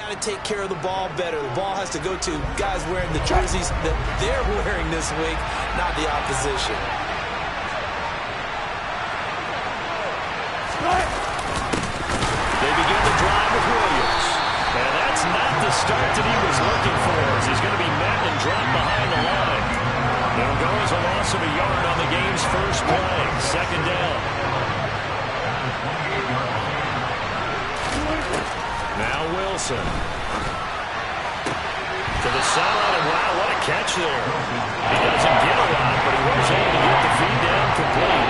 got to take care of the ball better. The ball has to go to guys wearing the jerseys that they're wearing this week, not the opposition. They begin the drive with Williams. And that's not the start that he was looking for, as he's going to be met and dropped behind the line. It'll go as a loss of a yard on the game's first play. Second down. Now Wilson. To the sideline, and wow, what a catch there. He doesn't get a lot, but he was able to get the feed down complete.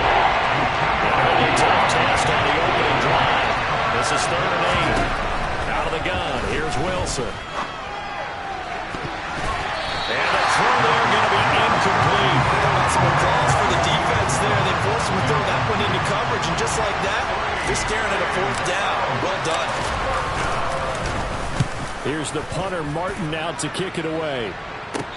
And a really tough test on the opening drive. This is 3rd and 8. Out of the gun, here's Wilson. And the throw there going to be incomplete. Some applause for the defense there. They forced him to throw that one into coverage, and just like that, they're staring at a 4th down. Well done. Here's the punter, Martin, out to kick it away.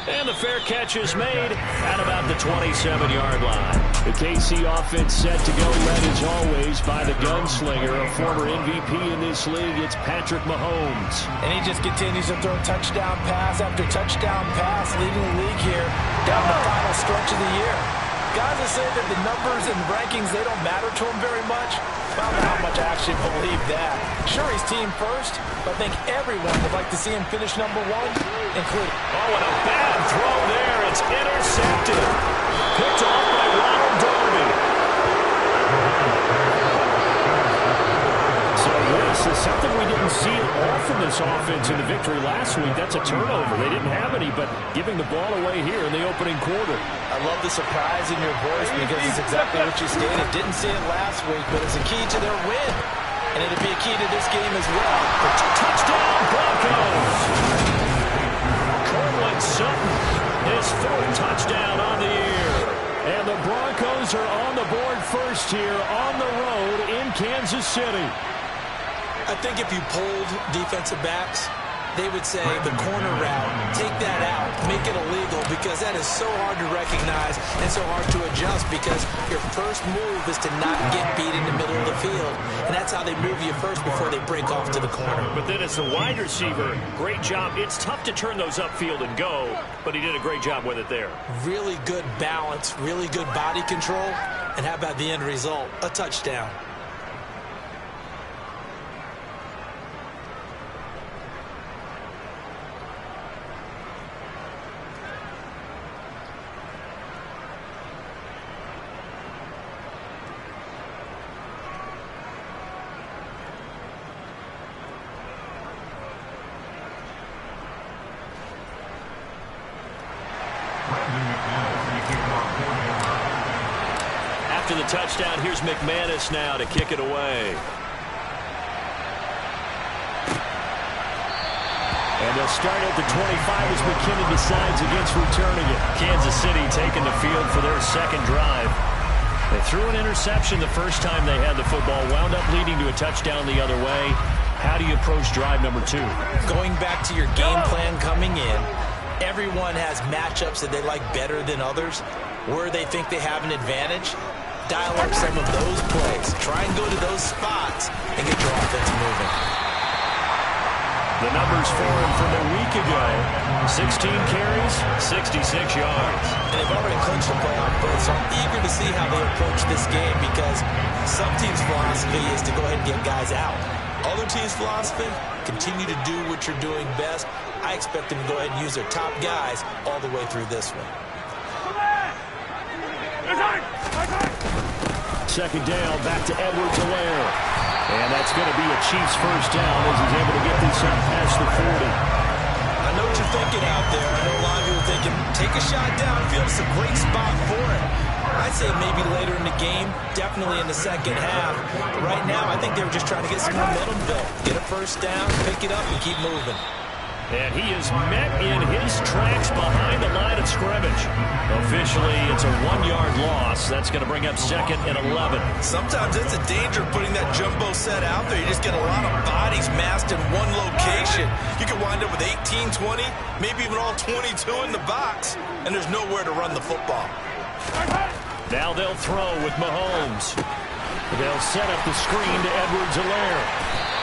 And the fair catch is made at about the 27-yard line. The KC offense set to go, led as always by the gunslinger, a former MVP in this league. It's Patrick Mahomes. And he just continues to throw touchdown pass after touchdown pass, leading the league here down the final stretch of the year. Guys that say that the numbers and rankings, they don't matter to him very much. I don't know how much I actually believe that. Sure, he's team first, but I think everyone would like to see him finish #1, including. Oh, and a bad throw there. It's intercepted. Picked off by Ronald Darby. So this is something we didn't see it all from this offense in the victory last week. That's a turnover. They didn't have any, but giving the ball away here in the opening quarter. I love the surprise in your voice because it's exactly what you stated. Didn't see it last week, but it's a key to their win. And it'll be a key to this game as well. Touchdown, Broncos! Cortland Sutton, his 4th touchdown on the year. And the Broncos are on the board first here on the road in Kansas City. I think if you polled defensive backs, they would say the corner route, take that out, make it illegal, because that is so hard to recognize and so hard to adjust, because your first move is to not get beat in the middle of the field. And that's how they move you first before they break off to the corner. But then as the wide receiver, great job. It's tough to turn those upfield and go, but he did a great job with it there. Really good balance, really good body control, and how about the end result? A touchdown. After the touchdown, here's McManus now to kick it away. And they'll start at the 25 as McKinnon decides against returning it. Kansas City taking the field for their second drive. They threw an interception the first time they had the football, wound up leading to a touchdown the other way. How do you approach drive number 2? Going back to your game plan coming in, everyone has matchups that they like better than others, where they think they have an advantage. Dial up some of those plays. Try and go to those spots and get your offense moving. The numbers for him from a week ago: 16 carries, 66 yards. And they've already clinched the playoff berth, so I'm eager to see how they approach this game, because some teams' philosophy is to go ahead and get guys out. Other teams' philosophy, continue to do what you're doing best. I expect them to go ahead and use their top guys all the way through this one. Second down, back to Edwards-Helaire. And that's going to be a Chiefs first down as he's able to get this up past the 40. I know what you're thinking out there. I know a lot of you are thinking, take a shot downfield. It's a great spot for it. I'd say maybe later in the game, definitely in the second half. But right now, I think they were just trying to get some momentum built. Get a first down, pick it up, and keep moving. And he is met in his tracks behind the line of scrimmage. Officially, it's a 1-yard loss. That's going to bring up 2nd and 11. Sometimes it's a danger putting that jumbo set out there. You just get a lot of bodies massed in one location. You can wind up with 18, 20, maybe even all 22 in the box, and there's nowhere to run the football. Now they'll throw with Mahomes. They'll set up the screen to Edwards-Helaire.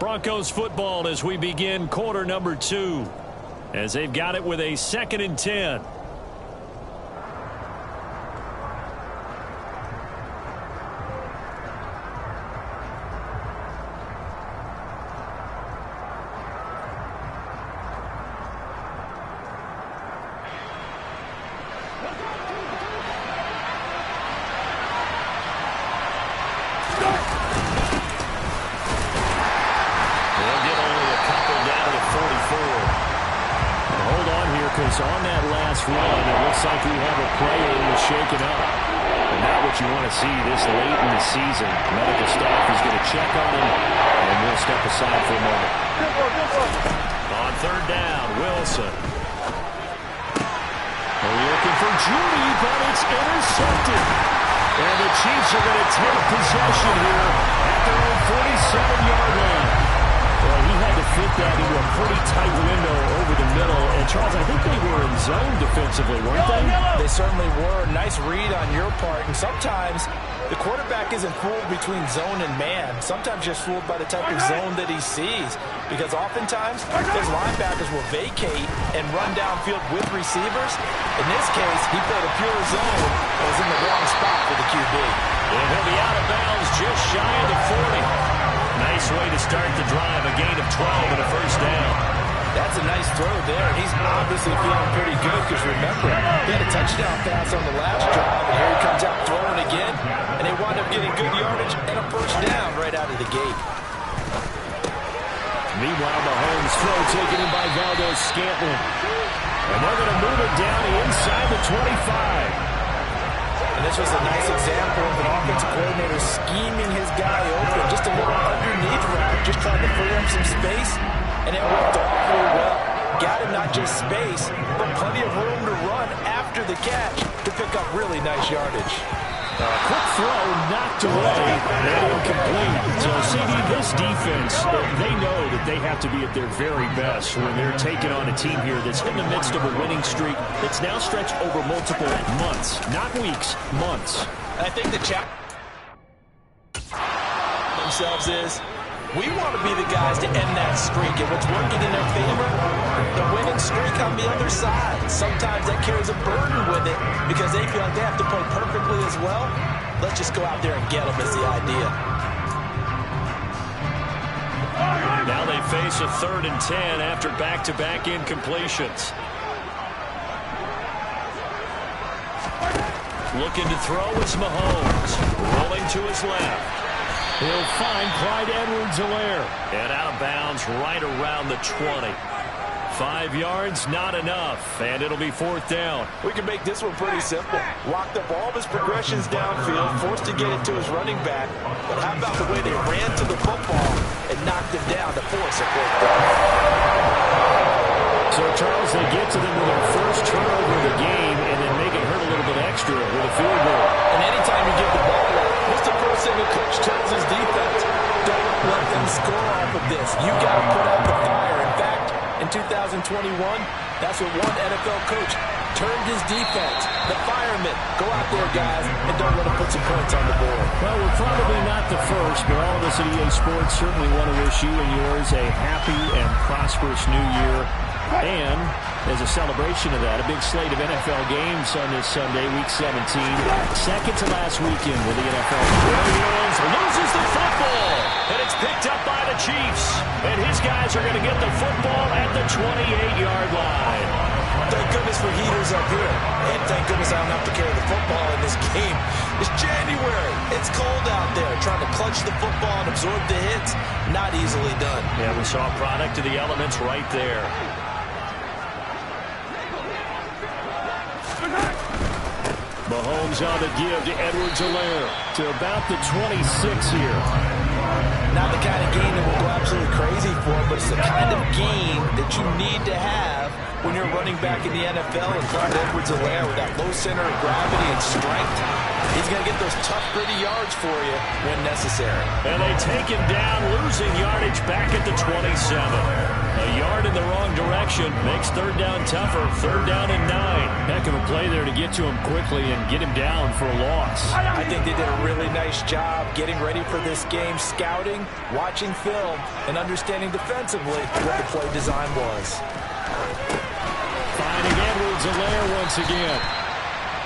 Broncos football as we begin quarter number 2. As they've got it with a 2nd and 10. On that last run, it looks like we have a player who is shaken up. And not what you want to see this late in the season. Medical staff is going to check on him, and we'll step aside for a moment. On 3rd down, Wilson. Looking for Judy, but it's intercepted. And the Chiefs are going to take possession here at their own 47-yard line. Well, he had to fit that into a pretty tight window over the middle. And, Charles, I think they were in zone defensively, weren't they? They certainly were. Nice read on your part. And sometimes the quarterback isn't fooled between zone and man. Sometimes just fooled by the type of zone that he sees. Because oftentimes, his linebackers will vacate and run downfield with receivers. In this case, he played a pure zone and was in the wrong spot for the QB. And he'll be out of bounds just shy of the 40. Nice way to start the drive, a gain of 12 and a 1st down. That's a nice throw there, and he's obviously feeling pretty good because remember, he had a touchdown pass on the last drive, and here he comes out throwing again, and they wound up getting good yardage and a 1st down right out of the gate. Meanwhile, Mahomes' throw taken in by Valdez-Scantling. And they're going to move it down inside the 25. And this was a nice example of an offensive coordinator scheming his guy open. Just a little underneath route, just trying to free up some space. And it worked awfully well. Got him not just space, but plenty of room to run after the catch to pick up really nice yardage. Quick throw knocked away and incomplete. So, CD, this defense, they know that they have to be at their very best when they're taking on a team here that's in the midst of a winning streak that's now stretched over multiple months, not weeks, months. I think the challenge themselves is we want to be the guys to end that streak, and what's working in their favor, the winning streak on the other side. Sometimes that carries a burden with it because they feel like they have to play perfectly as well. Let's just go out there and get them is the idea. Now they face a 3rd and 10 after back-to-back incompletions. Looking to throw is Mahomes. Rolling to his left. He'll find Clyde Edwards-Helaire. And out of bounds right around the 20. 5 yards, not enough. And it'll be 4th down. We can make this one pretty simple. Locked up all of his progressions downfield, forced to get it to his running back. But how about the way they ran to the football and knocked him down to force a 4th down? So, Charles, they get to them with their first turnover of the game and then make it hurt a little bit extra with a field goal. And anytime you give the ball away, what's the first thing a coach tells his defense? Don't let them score off of this. You got to put out the fire. In fact, in 2021, that's what one NFL coach turned his defense. The firemen. Go out there, guys, and don't let them put some points on the board. Well, we're probably not the first, but all of us at EA Sports certainly want to wish you and yours a happy and prosperous new year. And as a celebration of that, a big slate of NFL games on this Sunday, Week 17. Second to last weekend with the NFL. Williams loses the football, and it's picked up by the Chiefs. And his guys are going to get the football at the 28-yard line. Thank goodness for heaters up here. And thank goodness I don't have to carry the football in this game. It's January. It's cold out there. Trying to clutch the football and absorb the hits, not easily done. Yeah, we saw a product of the elements right there. Mahomes on the give to Edwards-Helaire to about the 26 here. Not the kind of game that will go absolutely crazy for, but it's the kind of game that you need to have when you're running back in the NFL and Clyde Edwards-Helaire with that low center of gravity and strength, he's going to get those tough, gritty yards for you when necessary. And they take him down, losing yardage back at the 27. A yard in the wrong direction makes third down tougher. Third down and 9. Heck of a play there to get to him quickly and get him down for a loss. I think they did a really nice job getting ready for this game, scouting, watching film, and understanding defensively what the play design was. Finding Edwards-Helaire once again.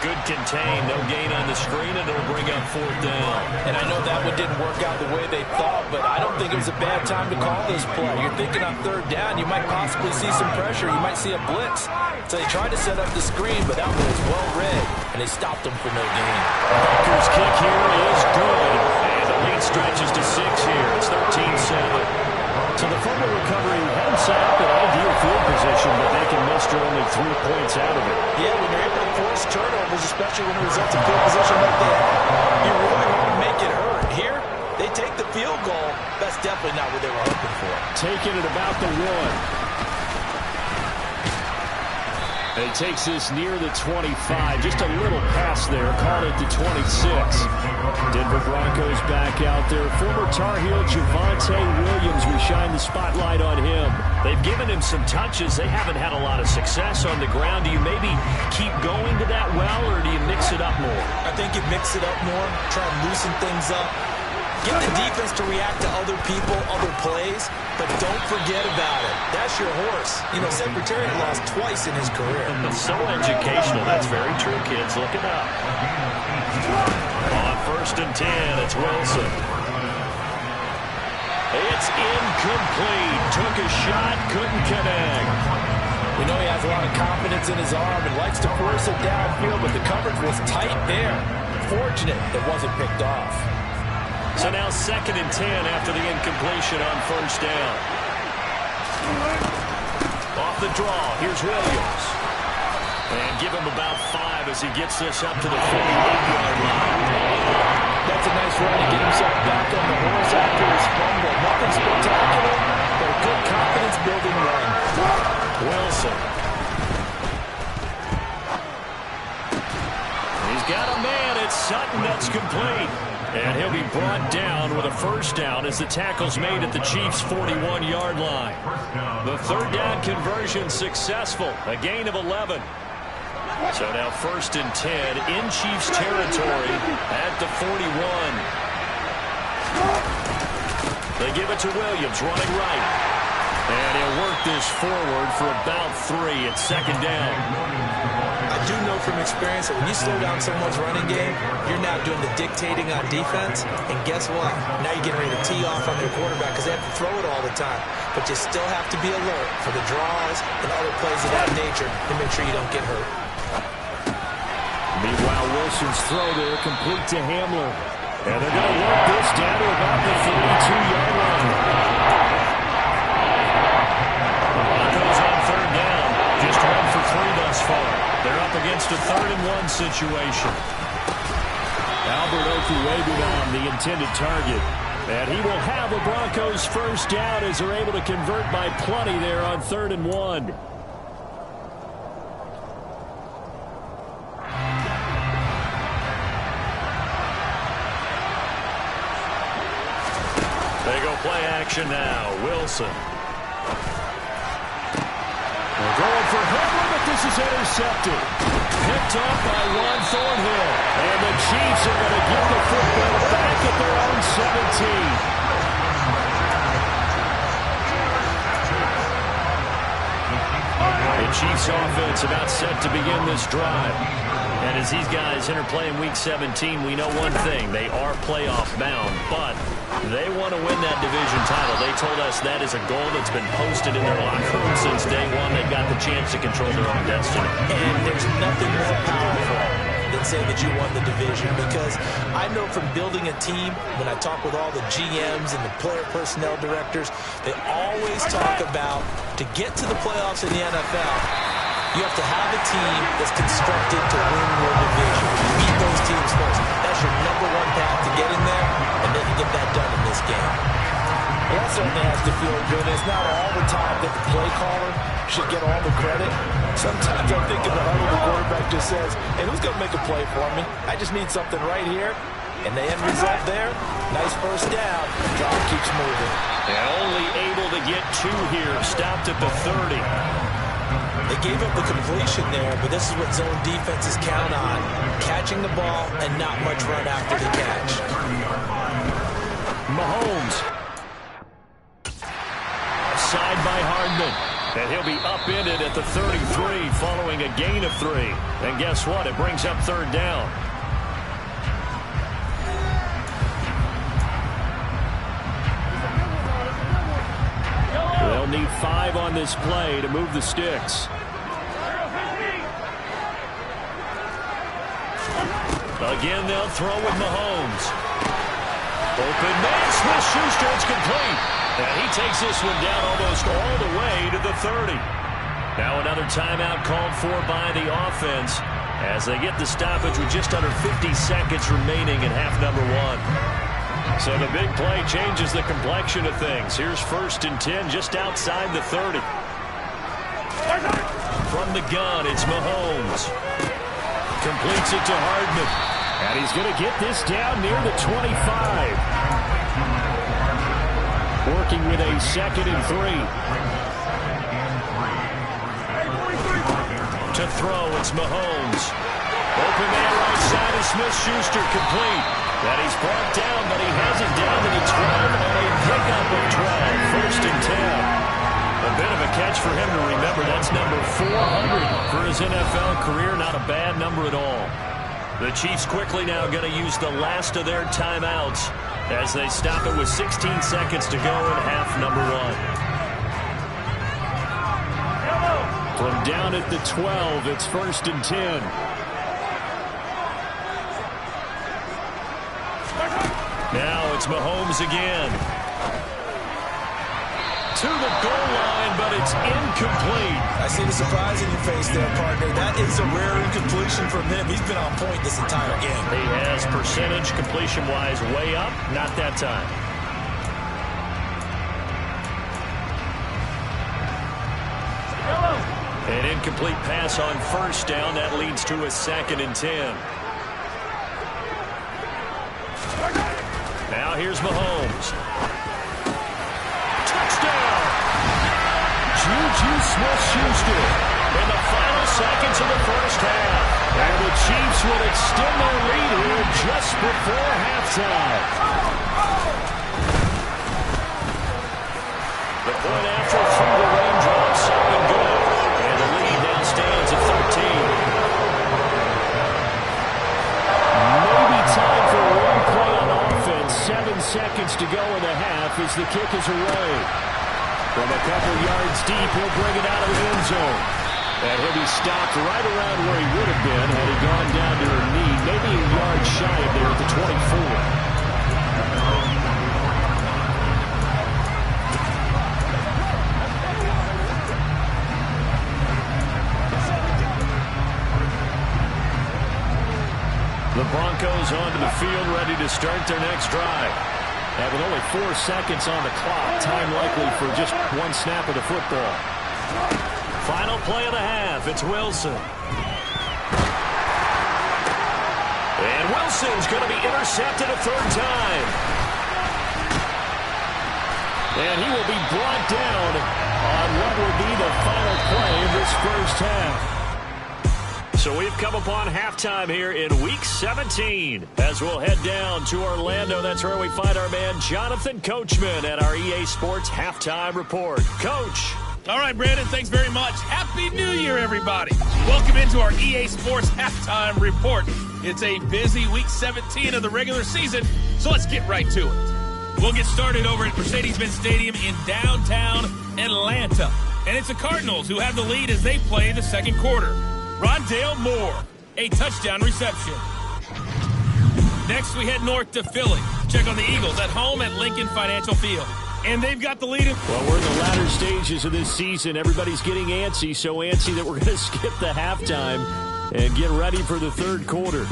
Good contain, no gain on the screen, and it'll bring up fourth down. And I know that one didn't work out the way they thought, but I don't think it was a bad time to call this play. You're thinking on third down, you might possibly see some pressure. You might see a blitz. So they tried to set up the screen, but that one was well read, and they stopped them for no gain. Baker's kick here is good, and the lead stretches to 6 here. It's 13-7. So the fumble recovery hadn't set up an ideal field position, but they can muster only 3 points out of it. Yeah, when you're able to force turnovers, especially when it results in field position like they have, you really want to make it hurt. Here, they take the field goal. That's definitely not what they were hoping for. Taking it about the 1. And he takes this near the 25. Just a little pass there. Caught at the 26. Denver Broncos back out there. Former Tar Heel Javonte Williams. We shine the spotlight on him. They've given him some touches. They haven't had a lot of success on the ground. Do you maybe keep going to that well, or do you mix it up more? I think you mix it up more. Try and loosen things up. Get the defense to react to other people, other plays, but don't forget about it. That's your horse. You know, Secretariat lost twice in his career. It's so educational. That's very true, kids. Look it up. On 1st and 10, it's Wilson. It's incomplete. Took a shot, couldn't connect. We know he has a lot of confidence in his arm and likes to force it downfield, but the coverage was tight there. Fortunate it wasn't picked off. So now 2nd and 10 after the incompletion on 1st down. Off the draw, here's Williams. And give him about 5 as he gets this up to the 48-yard line. That's a nice run to get himself back on the horse after his fumble. Nothing spectacular, but a good confidence-building run. Wilson. He's got a man. It's Sutton. That's complete. And he'll be brought down with a 1st down as the tackle's made at the Chiefs' 41-yard line. The 3rd down conversion successful, a gain of 11. So now 1st and 10 in Chiefs territory at the 41. They give it to Williams, running right. And he'll work this forward for about 3 at 2nd down. I do know from experience that when you slow down someone's running game, you're now doing the dictating on defense. And guess what? Now you're getting ready to tee off on your quarterback because they have to throw it all the time. But you still have to be alert for the draws and other plays of that nature to make sure you don't get hurt. Meanwhile, Wilson's throw there complete to Hamler. And they're going to work this down to about the 32-yard line. Broncos on 3rd down. Just 1 for 3 thus far. They're up against a 3rd and 1 situation. Albert Okwuegbunam, the intended target. And he will have the Broncos' 1st down as they're able to convert by plenty there on 3rd and 1. They go play action now. Wilson. They're going for Hamler, but this is intercepted. Picked up by Juan Thornhill. And the Chiefs are going to get the football back at their own 17. The Chiefs offense about set to begin this drive. And as these guys interplay in Week 17, we know one thing. They are playoff bound, but they want to win that division title. They told us that is a goal that's been posted in their locker room since day one. They've got the chance to control their own destiny. And there's nothing more powerful than saying that you won the division, because I know from building a team, when I talk with all the GMs and the player personnel directors, they always talk about to get to the playoffs in the NFL, you have to have a team that's constructed to win your division. You beat those teams first. That's your #1 path to get in there, and they can get that done in this game. Well, that certainly has to feel good. It's not all the time that the play caller should get all the credit. Sometimes I think in the huddle, the quarterback just says, hey, who's going to make a play for me? I just need something right here. And the end result there, nice first down. Drive keeps moving. And only able to get 2 here. Stopped at the 30. They gave up the completion there, but this is what zone defenses count on. Catching the ball and not much run after the catch. Mahomes. Side by Hardman. And he'll be upended at the 33 following a gain of 3. And guess what? It brings up 3rd down. They'll need 5 on this play to move the sticks. Again, they'll throw with Mahomes. Open man, Smith-Schuster, it's complete. And he takes this one down almost all the way to the 30. Now another timeout called for by the offense as they get the stoppage with just under 50 seconds remaining in half number 1. So the big play changes the complexion of things. Here's 1st and 10 just outside the 30. From the gun, it's Mahomes. Completes it to Hardman. And he's going to get this down near the 25. Working with a 2nd and 3. To throw, it's Mahomes. Open man right side is Smith-Schuster, complete. And he's brought down, but he has it down to the 12 and a pickup of 12. 1st and 10. A bit of a catch for him to remember. That's number 400 for his NFL career. Not a bad number at all. The Chiefs quickly now going to use the last of their timeouts as they stop it with 16 seconds to go in half number 1. From down at the 12, it's 1st and 10. Now it's Mahomes again. To the goal line, but it's incomplete. I see the surprise in your face there, partner. That is a rare incompletion from him. He's been on point this entire game. He has percentage completion-wise way up. Not that time. An incomplete pass on 1st down. That leads to a 2nd and 10. Now here's Mahomes. Touchdown! Juju Smith-Schuster In the final seconds of the first half. And the Chiefs will extend their lead here just before halftime. The point after through the raindrops, up and good. And the lead now stands at 13. Maybe time for one play on offense. 7 seconds to go in the half as the kick is away. From a couple yards deep, he'll bring it out of the end zone. And he'll be stopped right around where he would have been had he gone down to her knee. Maybe a yard shy of there at the 24. The Broncos onto the field, ready to start their next drive. And with only 4 seconds on the clock, time likely for just one snap of the football. Final play of the half, it's Wilson. And Wilson's going to be intercepted a 3rd time. And he will be brought down on what will be the final play of this first half. So we've come upon halftime here in Week 17. As we'll head down to Orlando, that's where we find our man Jonathan Coachman at our EA Sports Halftime Report. Coach. All right, Brandon, thanks very much. Happy New Year, everybody. Welcome into our EA Sports Halftime Report. It's a busy Week 17 of the regular season, so let's get right to it. We'll get started over at Mercedes-Benz Stadium in downtown Atlanta. And it's the Cardinals who have the lead as they play the second quarter. Rondale Moore, a touchdown reception. Next, we head north to Philly. Check on the Eagles at home at Lincoln Financial Field. And they've got the lead. Well, we're in the latter stages of this season. Everybody's getting antsy, so antsy that we're going to skip the halftime and get ready for the third quarter.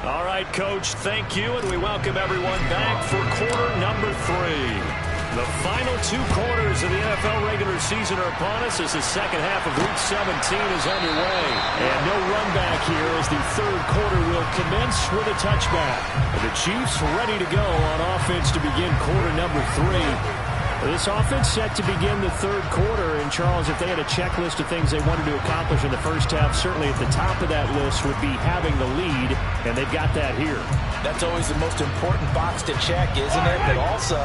All right, Coach, thank you, and we welcome everyone back for quarter number 3. The final 2 quarters of the NFL regular season are upon us as the second half of Week 17 is underway. And no run back here as the third quarter will commence with a touchback. The Chiefs ready to go on offense to begin quarter number 3. This offense set to begin the third quarter. And, Charles, if they had a checklist of things they wanted to accomplish in the first half, certainly at the top of that list would be having the lead, and they've got that here. That's always the most important box to check, isn't it? But also,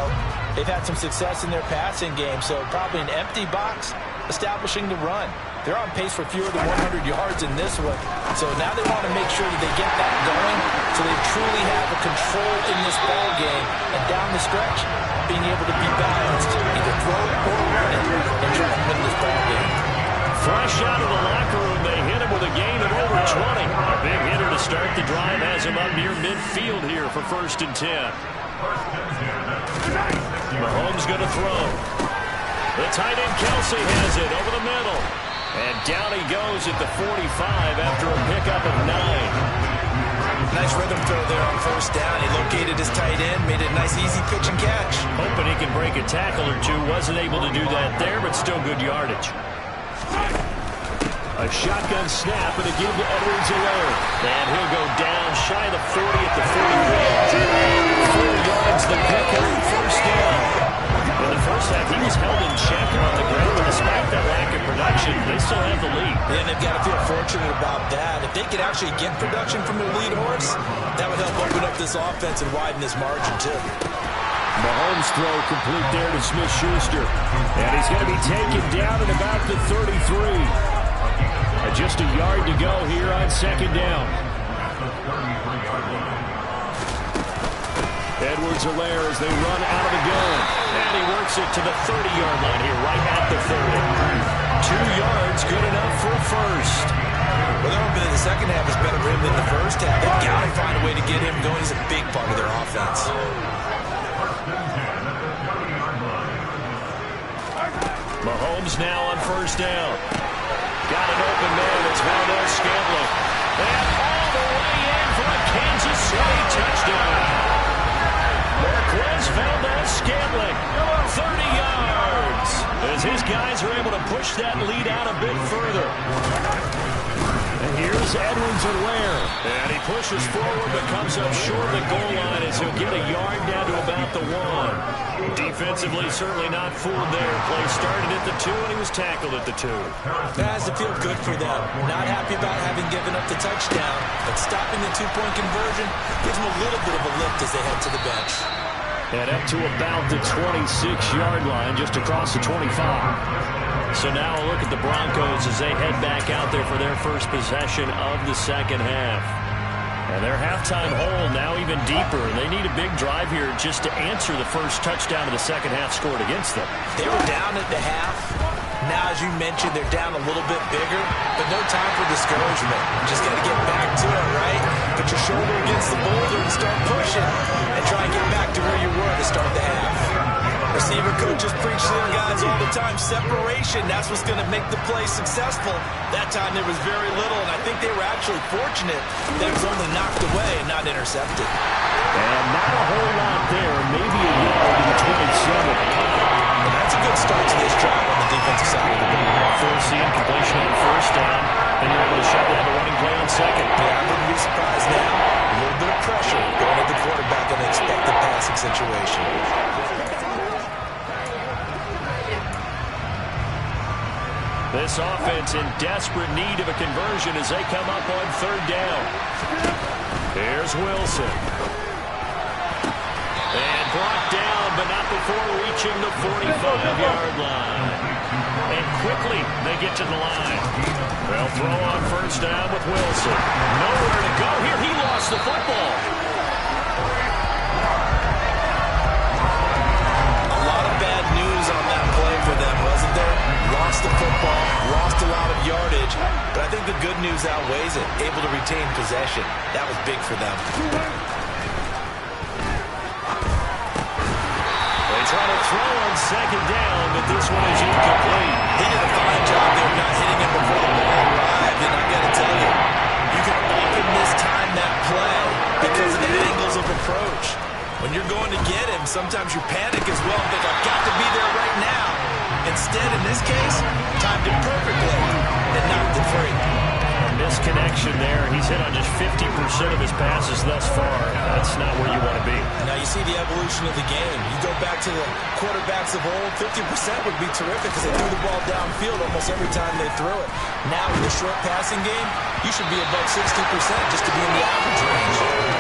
they've had some success in their passing game, so probably an empty box establishing the run. They're on pace for fewer than 100 yards in this one. So now they want to make sure that they get that going so they truly have a control in this ball game. And down the stretch, being able to be balanced, either throw it or run it, and try to win this ball game. Fresh out of the locker room, they hit him with a gain of over 20. A big hitter to start the drive has him up near midfield here for 1st and 10. Mahomes going to throw. The tight end Kelsey has it over the middle. And down he goes at the 45 after a pickup of 9. Nice rhythm throw there on 1st down. He located his tight end, made it a nice easy pitch and catch. Hoping he can break a tackle or two. Wasn't able to do that there, but still good yardage. A shotgun snap and a give to Edwards-Helaire. And he'll go down shy of the 40 at the 41. 4 yards the pickup, 1st down. In the first half, he was held in check on the ground, but despite that lack of production, they still have the lead. Yeah, they've got to feel fortunate about that. If they could actually get production from their lead horse, that would help open up this offense and widen this margin, too. Mahomes throw complete there to Smith-Schuster. And he's going to be taken down at about the 33. Just a yard to go here on 2nd down. Edwards-Helaire as they run out of the gun. And he works it to the 30-yard line here, right at the 30. 2 yards, good enough for a first. Well, they're hoping that the second half is better for him than the first half. They've got to find a way to get him going. He's a big part of their offense. Mahomes now on 1st down. Got an open man. It's Valdez-Scantling. And all the way in for a Kansas City touchdown. Marquez Valdez-Scantling, 30 yards, as his guys are able to push that lead out a bit further. And here's Edwards-Helaire, and he pushes forward but comes up short of the goal line as he'll get a yard down to about the 1. Defensively, certainly not fooled there. Play started at the 2, and he was tackled at the 2. That has to feel good for them. Not happy about having given up the touchdown, but stopping the 2-point conversion gives them a little bit of a lift as they head to the bench. And up to about the 26-yard line, just across the 25. So now a look at the Broncos as they head back out there for their first possession of the second half. And their halftime hole now even deeper. And they need a big drive here just to answer the first touchdown of the second half scored against them. They were down at the half. Now, as you mentioned, they're down a little bit bigger, but no time for discouragement. Just got to get back to it, right? Put your shoulder against the boulder and start pushing and try and get back to where you were to start the half. Receiver coaches preach to their guys all the time. Separation, that's what's going to make the play successful. That time there was very little, and I think they were actually fortunate that it was only knocked away and not intercepted. And not a whole lot there, maybe a yard to the 27. And that's a good start to this drive on the defensive side of the ball. Forcing completion on 1st down, and you're able to shut down the running play on 2nd. Yeah, I wouldn't be surprised now. A little bit of pressure going at the quarterback in an expected passing situation. This offense in desperate need of a conversion as they come up on 3rd down. Here's Wilson. And brought down, but not before reaching the 45-yard line. And quickly, they get to the line. They'll throw on 1st down with Wilson. Nowhere to go here. He lost the football. A lot of bad news on that play for them, wasn't there? Lost the football, lost a lot of yardage, but I think the good news outweighs it. Able to retain possession. That was big for them. They try to throw on 2nd down, but this one is incomplete. He did a fine job there not hitting him before the ball arrived, and I got to tell you, you can often mistime that play because of the angles of approach. When you're going to get him, sometimes you panic as well and think, I've got to Instead, in this case, timed it perfectly and knocked it free. Misconnection there. He's hit on just 50% of his passes thus far. That's not where you want to be. Now you see the evolution of the game. You go back to the quarterbacks of old, 50% would be terrific because they threw the ball downfield almost every time they threw it. Now with the short passing game, you should be above 60% just to be in the average range.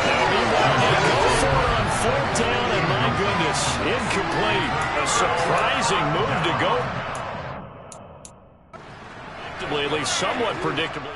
Now meanwhile, they go for it on 4th down, and my goodness, incomplete. A surprising move to go. At least somewhat predictable.